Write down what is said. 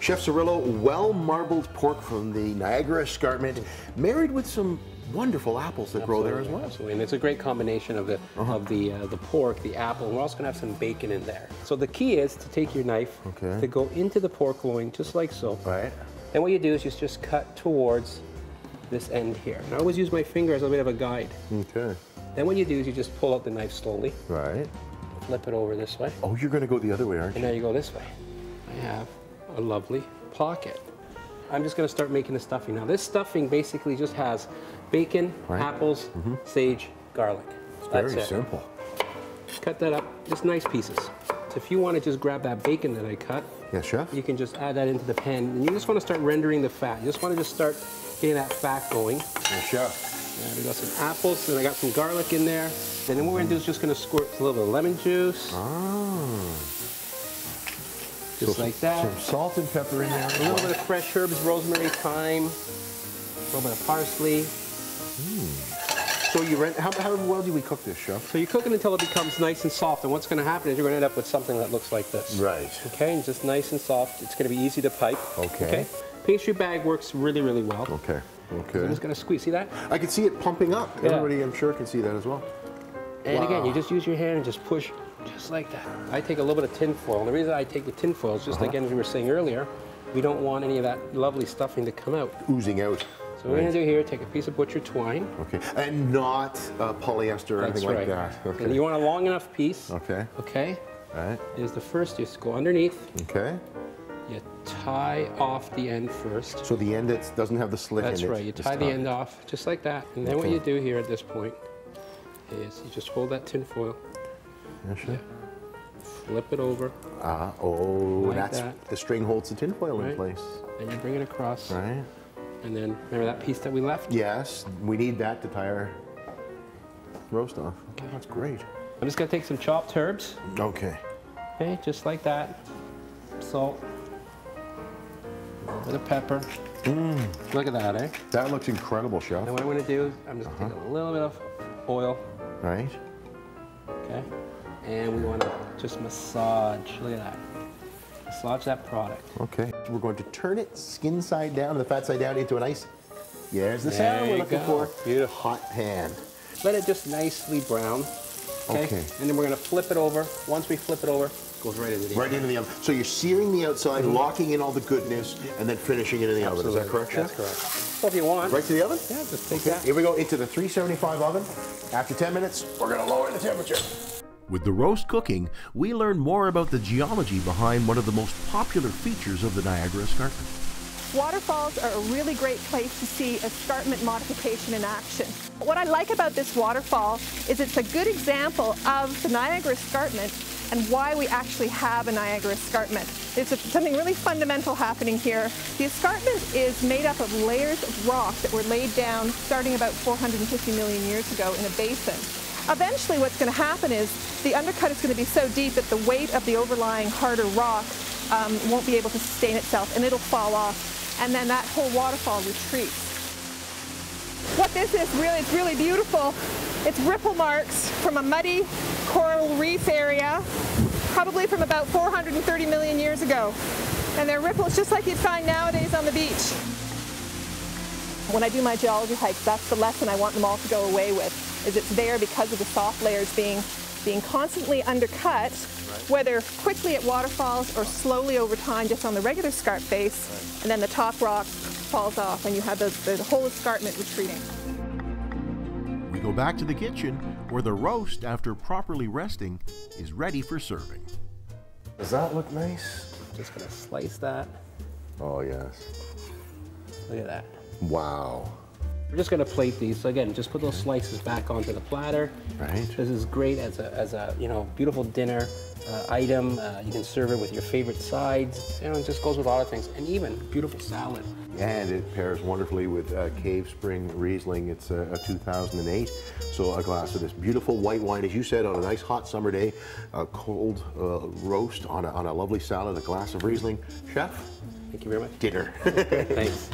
Chef Cirillo, well-marbled pork from the Niagara Escarpment, married with some wonderful apples that grow there as well. Absolutely, and it's a great combination of the pork, the apple, and we're also going to have some bacon in there. So the key is to take your knife, to go into the pork loin, just like so. Right. Then what you do is just cut towards this end here. And I always use my finger as a bit of a guide. Okay. Then what you do is you just pull out the knife slowly. Right. Flip it over this way. Oh, you're going to go the other way, aren't you? And now you go this way. I have a lovely pocket. I'm just going to start making the stuffing. Now this stuffing basically just has bacon, apples, sage, garlic. It's very simple. Cut that up, just nice pieces. So if you want to just grab that bacon that I cut, yes, chef. You can just add that into the pan. And you just want to start rendering the fat. You just want to just start getting that fat going. Yes, chef. We got some apples, and I got some garlic in there. And then what we're going to do is just going to squirt a little bit of lemon juice. Just like that. Some salt and pepper in there. A little bit of fresh herbs, rosemary, thyme, a little bit of parsley. So you how well do we cook this, chef? So you cook it until it becomes nice and soft, and what's going to happen is you're going to end up with something that looks like this. Right. Okay, and just nice and soft. It's going to be easy to pipe. Okay. Pastry bag works really, really well. Okay. Okay. So I'm just going to squeeze. See that? I can see it pumping up. Yeah. Everybody, I'm sure, can see that as well. And again, you just use your hand and just push, just like that. I take a little bit of tin foil. And the reason I take the tin foil is just again, as we were saying earlier, we don't want any of that lovely stuffing to come out. Oozing out. So what we're going to do here, take a piece of butcher twine. Okay, and not polyester or anything like that. Okay. And you want a long enough piece. Okay. Okay. All right. Is the first, just go underneath. Okay. You tie off the end first. So the end that doesn't have the slit in it. That's right. You tie the end off, just like that. And then what you do here at this point is you just hold that tin foil. Yes, sure. Flip it over. Oh, like that's that. The string holds the tin foil in place. And you bring it across. Right. And then, remember that piece that we left? Yes, we need that to tie our roast off. Okay, that's great. I'm just going to take some chopped herbs. Okay. Okay, just like that. Salt. A little bit of pepper. Look at that, eh? That looks incredible, chef. And what I'm going to do is I'm just going to take a little bit of oil. Right. Okay. And we want to just massage. Look at that. Massage that product. Okay. We're going to turn it skin side down and the fat side down into a nice, there's the sound we're looking for. Beautiful. Hot pan. Let it just nicely brown. Okay. And then we're going to flip it over. Once we flip it over, it goes right into the oven. Right into the oven. So you're searing the outside, locking in all the goodness, and then finishing it in the oven. Is that correct, chef? That's correct. So if you want. Right to the oven? Yeah, just take that. Here we go into the 375 oven. After 10 minutes, we're going to lower the temperature. With the roast cooking, we learn more about the geology behind one of the most popular features of the Niagara Escarpment. Waterfalls are a really great place to see escarpment modification in action. What I like about this waterfall is it's a good example of the Niagara Escarpment and why we actually have a Niagara Escarpment. There's something really fundamental happening here. The escarpment is made up of layers of rock that were laid down starting about 450 million years ago in a basin. Eventually what's going to happen is the undercut is going to be so deep that the weight of the overlying harder rock won't be able to sustain itself and it'll fall off, and then that whole waterfall retreats. What this is really, it's really beautiful. It's ripple marks from a muddy coral reef area, probably from about 430 million years ago. And they're ripples just like you'd find nowadays on the beach. When I do my geology hikes, that's the lesson I want them all to go away with, is it's there because of the soft layers being constantly undercut, whether quickly at waterfalls or slowly over time just on the regular scarp face, and then the top rock falls off and you have the whole escarpment retreating. We go back to the kitchen where the roast, after properly resting, is ready for serving. Does that look nice? Just going to slice that. Oh, yes. Look at that. Wow. We're just going to plate these. So again, just put those slices back onto the platter. Right. This is great as a beautiful dinner item. You can serve it with your favorite sides. It just goes with a lot of things, and even beautiful salad. And it pairs wonderfully with Cave Spring Riesling. It's a 2008. So a glass of this beautiful white wine, as you said, on a nice hot summer day, a cold roast on a lovely salad, a glass of Riesling. Chef? Thank you very much. Dinner. Thanks.